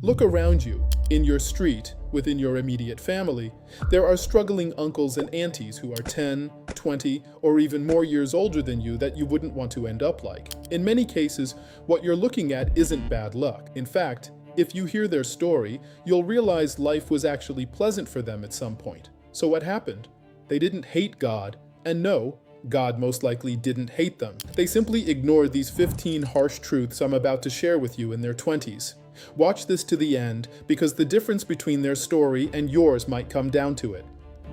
Look around you. In your street, within your immediate family, there are struggling uncles and aunties who are 10, 20, or even more years older than you that you wouldn't want to end up like. In many cases, what you're looking at isn't bad luck. In fact, if you hear their story, you'll realize life was actually pleasant for them at some point. So what happened? They didn't hate God, and no, God most likely didn't hate them. They simply ignored these 15 harsh truths I'm about to share with you in their 20s. Watch this to the end, because the difference between their story and yours might come down to it.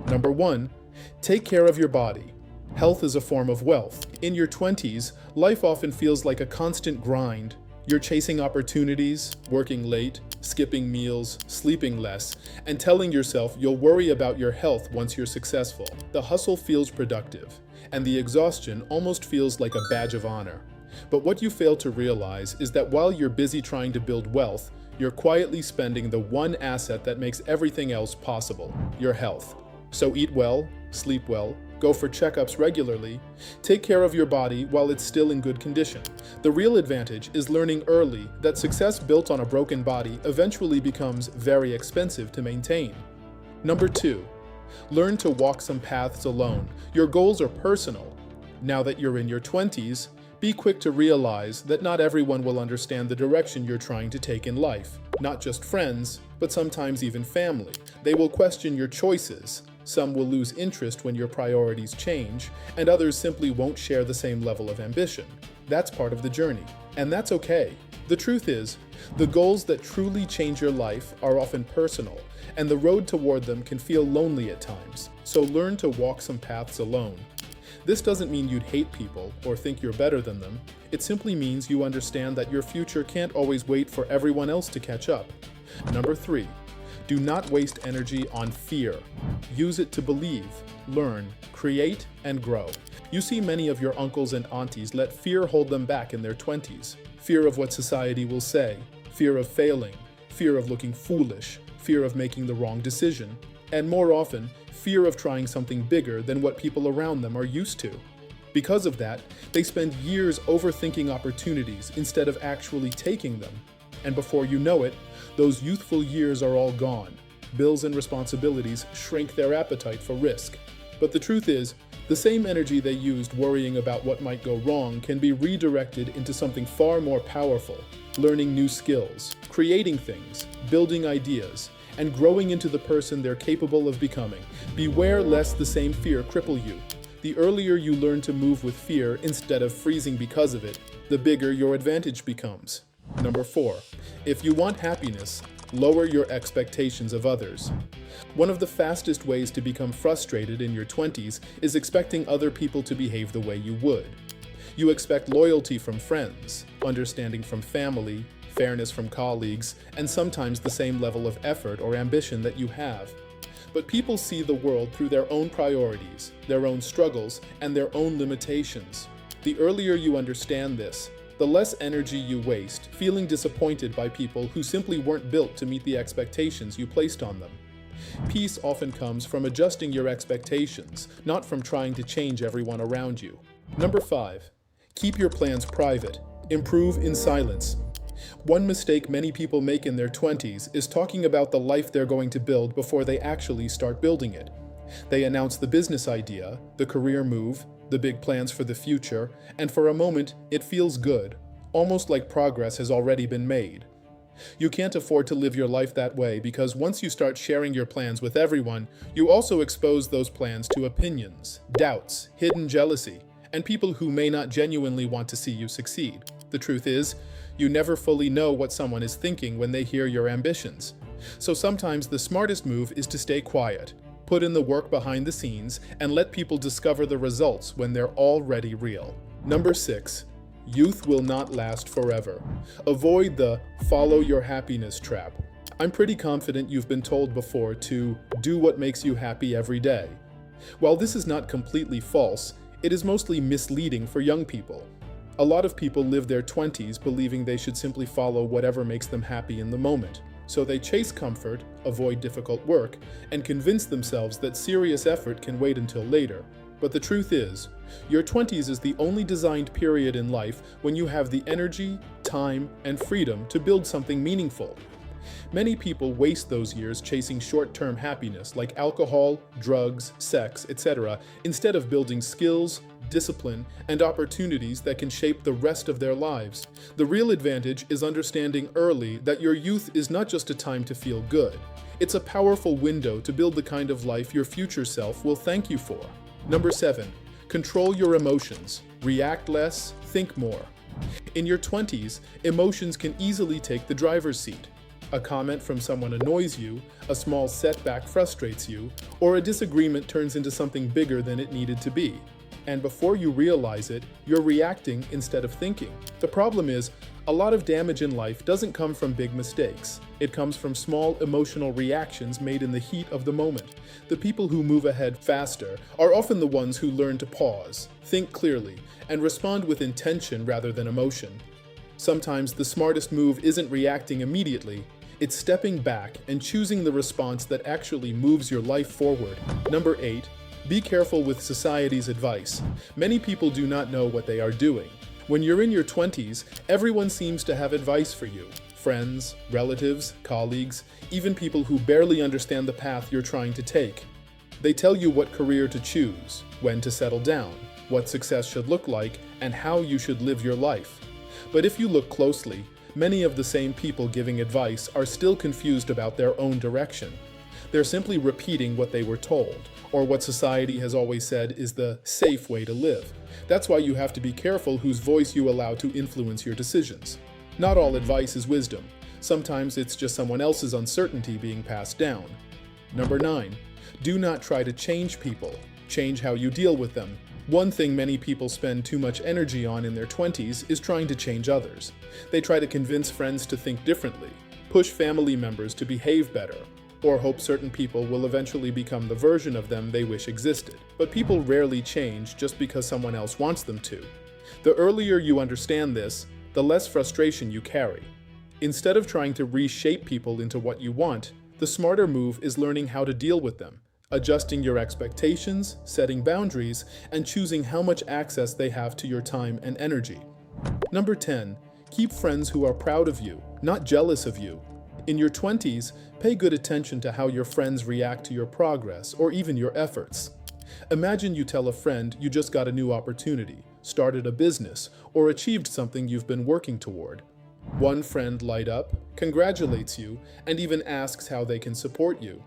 Number 1, take care of your body. Health is a form of wealth. In your 20s, life often feels like a constant grind. You're chasing opportunities, working late, skipping meals, sleeping less, and telling yourself you'll worry about your health once you're successful. The hustle feels productive, and the exhaustion almost feels like a badge of honor. But what you fail to realize is that while you're busy trying to build wealth, you're quietly spending the one asset that makes everything else possible, your health. So eat well, sleep well, go for checkups regularly, take care of your body while it's still in good condition. The real advantage is learning early that success built on a broken body eventually becomes very expensive to maintain. Number 2, learn to walk some paths alone. Your goals are personal. Now that you're in your 20s, be quick to realize that not everyone will understand the direction you're trying to take in life. Not just friends, but sometimes even family. They will question your choices. Some will lose interest when your priorities change, and others simply won't share the same level of ambition. That's part of the journey, and that's okay. The truth is, the goals that truly change your life are often personal, and the road toward them can feel lonely at times. So learn to walk some paths alone. This doesn't mean you'd hate people or think you're better than them. It simply means you understand that your future can't always wait for everyone else to catch up. Number 3, do not waste energy on fear. Use it to believe, learn, create, and grow. You see many of your uncles and aunties let fear hold them back in their 20s. Fear of what society will say, fear of failing, fear of looking foolish, fear of making the wrong decision, and more often, fear of trying something bigger than what people around them are used to. Because of that, they spend years overthinking opportunities instead of actually taking them. And before you know it, those youthful years are all gone. Bills and responsibilities shrink their appetite for risk. But the truth is, the same energy they used worrying about what might go wrong can be redirected into something far more powerful: learning new skills, creating things, building ideas, and growing into the person they're capable of becoming. Beware lest the same fear cripple you. The earlier you learn to move with fear instead of freezing because of it, the bigger your advantage becomes. Number 4, if you want happiness, lower your expectations of others. One of the fastest ways to become frustrated in your 20s is expecting other people to behave the way you would. You expect loyalty from friends, understanding from family, fairness from colleagues, and sometimes the same level of effort or ambition that you have. But people see the world through their own priorities, their own struggles, and their own limitations. The earlier you understand this, the less energy you waste feeling disappointed by people who simply weren't built to meet the expectations you placed on them. Peace often comes from adjusting your expectations, not from trying to change everyone around you. Number 5, keep your plans private. Improve in silence. One mistake many people make in their 20s is talking about the life they're going to build before they actually start building it. They announce the business idea, the career move, the big plans for the future, and for a moment, it feels good, almost like progress has already been made. You can't afford to live your life that way because once you start sharing your plans with everyone, you also expose those plans to opinions, doubts, hidden jealousy, and people who may not genuinely want to see you succeed. The truth is, you never fully know what someone is thinking when they hear your ambitions. So sometimes the smartest move is to stay quiet, put in the work behind the scenes, and let people discover the results when they're already real. Number 6, youth will not last forever. Avoid the follow your happiness trap. I'm pretty confident you've been told before to do what makes you happy every day. While this is not completely false, it is mostly misleading for young people. A lot of people live their 20s believing they should simply follow whatever makes them happy in the moment. So they chase comfort, avoid difficult work, and convince themselves that serious effort can wait until later. But the truth is, your 20s is the only designed period in life when you have the energy, time, and freedom to build something meaningful. Many people waste those years chasing short-term happiness like alcohol, drugs, sex, etc., instead of building skills, discipline, and opportunities that can shape the rest of their lives. The real advantage is understanding early that your youth is not just a time to feel good. It's a powerful window to build the kind of life your future self will thank you for. Number 7. Control your emotions. React less, think more. In your 20s, emotions can easily take the driver's seat. A comment from someone annoys you, a small setback frustrates you, or a disagreement turns into something bigger than it needed to be. And before you realize it, you're reacting instead of thinking. The problem is, a lot of damage in life doesn't come from big mistakes. It comes from small emotional reactions made in the heat of the moment. The people who move ahead faster are often the ones who learn to pause, think clearly, and respond with intention rather than emotion. Sometimes the smartest move isn't reacting immediately, it's stepping back and choosing the response that actually moves your life forward. Number 8. Be careful with society's advice. Many people do not know what they are doing. When you're in your 20s, everyone seems to have advice for you. Friends, relatives, colleagues, even people who barely understand the path you're trying to take. They tell you what career to choose, when to settle down, what success should look like, and how you should live your life. But if you look closely, many of the same people giving advice are still confused about their own direction. They're simply repeating what they were told, or what society has always said is the safe way to live. That's why you have to be careful whose voice you allow to influence your decisions. Not all advice is wisdom. Sometimes it's just someone else's uncertainty being passed down. Number 9. Do not try to change people. Change how you deal with them. One thing many people spend too much energy on in their 20s is trying to change others. They try to convince friends to think differently, push family members to behave better, or hope certain people will eventually become the version of them they wish existed. But people rarely change just because someone else wants them to. The earlier you understand this, the less frustration you carry. Instead of trying to reshape people into what you want, the smarter move is learning how to deal with them, adjusting your expectations, setting boundaries, and choosing how much access they have to your time and energy. Number 10. Keep friends who are proud of you, not jealous of you. In your 20s, pay good attention to how your friends react to your progress or even your efforts. Imagine you tell a friend you just got a new opportunity, started a business, or achieved something you've been working toward. One friend light up, congratulates you, and even asks how they can support you.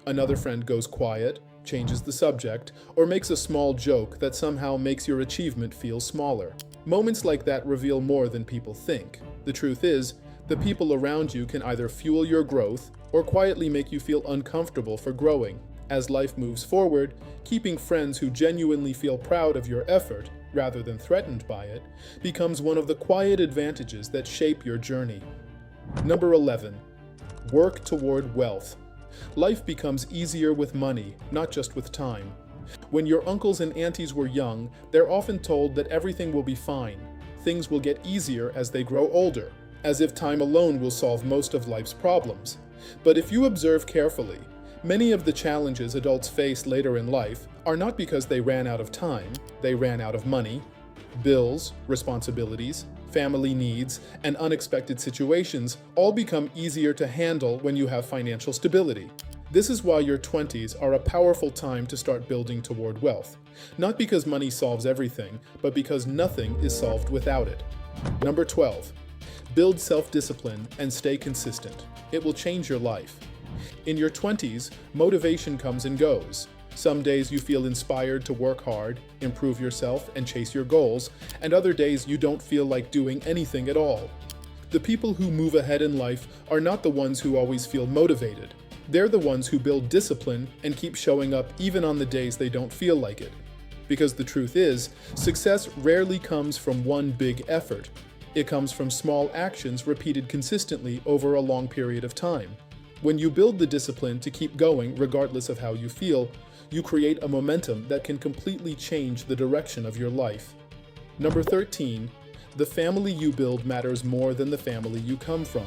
Another friend goes quiet, changes the subject, or makes a small joke that somehow makes your achievement feel smaller. Moments like that reveal more than people think. The truth is, the people around you can either fuel your growth or quietly make you feel uncomfortable for growing. As life moves forward, keeping friends who genuinely feel proud of your effort, rather than threatened by it, becomes one of the quiet advantages that shape your journey. Number 11. Work toward wealth. Life becomes easier with money, not just with time. When your uncles and aunties were young, they're often told that everything will be fine. Things will get easier as they grow older, as if time alone will solve most of life's problems. But if you observe carefully, many of the challenges adults face later in life are not because they ran out of time, they ran out of money. Bills, responsibilities, family needs, and unexpected situations all become easier to handle when you have financial stability. This is why your 20s are a powerful time to start building toward wealth. Not because money solves everything, but because nothing is solved without it. Number 12. Build self-discipline and stay consistent. It will change your life. In your 20s, motivation comes and goes. Some days you feel inspired to work hard, improve yourself, and chase your goals, and other days you don't feel like doing anything at all. The people who move ahead in life are not the ones who always feel motivated. They're the ones who build discipline and keep showing up even on the days they don't feel like it. Because the truth is, success rarely comes from one big effort. It comes from small actions repeated consistently over a long period of time. When you build the discipline to keep going regardless of how you feel, you create a momentum that can completely change the direction of your life. Number 13. The family you build matters more than the family you come from.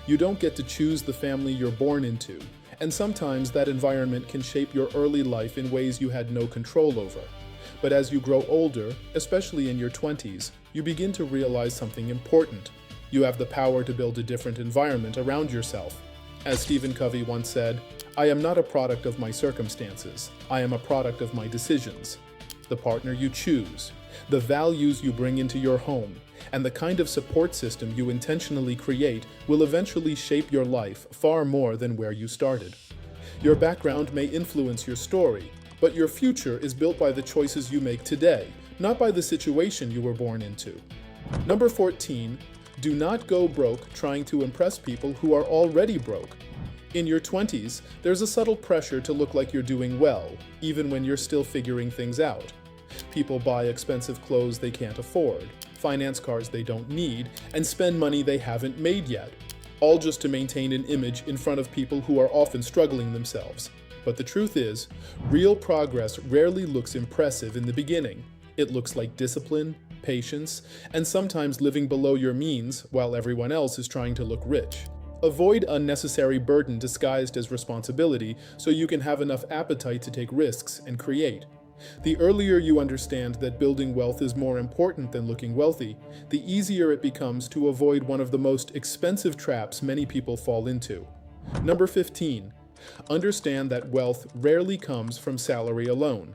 You don't get to choose the family you're born into, and sometimes that environment can shape your early life in ways you had no control over. But as you grow older, especially in your 20s, you begin to realize something important. You have the power to build a different environment around yourself. As Stephen Covey once said, "I am not a product of my circumstances. I am a product of my decisions." The partner you choose, the values you bring into your home, and the kind of support system you intentionally create will eventually shape your life far more than where you started. Your background may influence your story, but your future is built by the choices you make today, not by the situation you were born into. Number 14, do not go broke trying to impress people who are already broke. In your 20s, there's a subtle pressure to look like you're doing well, even when you're still figuring things out. People buy expensive clothes they can't afford, finance cars they don't need, and spend money they haven't made yet, all just to maintain an image in front of people who are often struggling themselves. But the truth is, real progress rarely looks impressive in the beginning. It looks like discipline, patience, and sometimes living below your means while everyone else is trying to look rich. Avoid unnecessary burden disguised as responsibility so you can have enough appetite to take risks and create. The earlier you understand that building wealth is more important than looking wealthy, the easier it becomes to avoid one of the most expensive traps many people fall into. Number 15. Understand that wealth rarely comes from salary alone.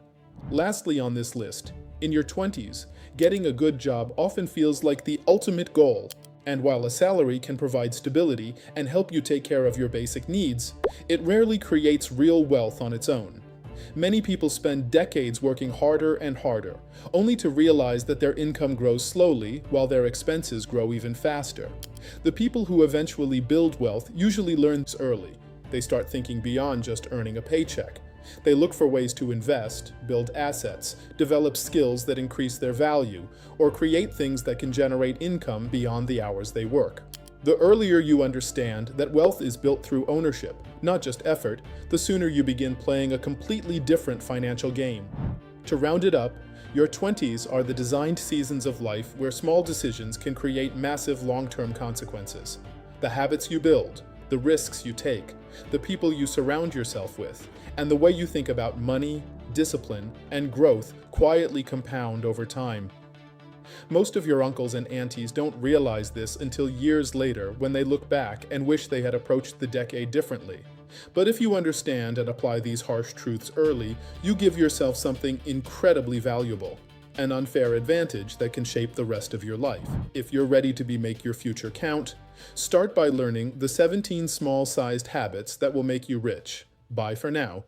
Lastly on this list, in your 20s, getting a good job often feels like the ultimate goal. And while a salary can provide stability and help you take care of your basic needs, it rarely creates real wealth on its own. Many people spend decades working harder and harder, only to realize that their income grows slowly while their expenses grow even faster. The people who eventually build wealth usually learn this early. They start thinking beyond just earning a paycheck. They look for ways to invest, build assets, develop skills that increase their value, or create things that can generate income beyond the hours they work. The earlier you understand that wealth is built through ownership, not just effort, the sooner you begin playing a completely different financial game. To round it up, your 20s are the designed seasons of life where small decisions can create massive long-term consequences. The habits you build, the risks you take, the people you surround yourself with, and the way you think about money, discipline, and growth quietly compound over time. Most of your uncles and aunties don't realize this until years later when they look back and wish they had approached the decade differently. But if you understand and apply these harsh truths early, you give yourself something incredibly valuable, an unfair advantage that can shape the rest of your life. If you're ready to make your future count, start by learning the 17 small-sized habits that will make you rich. Bye for now.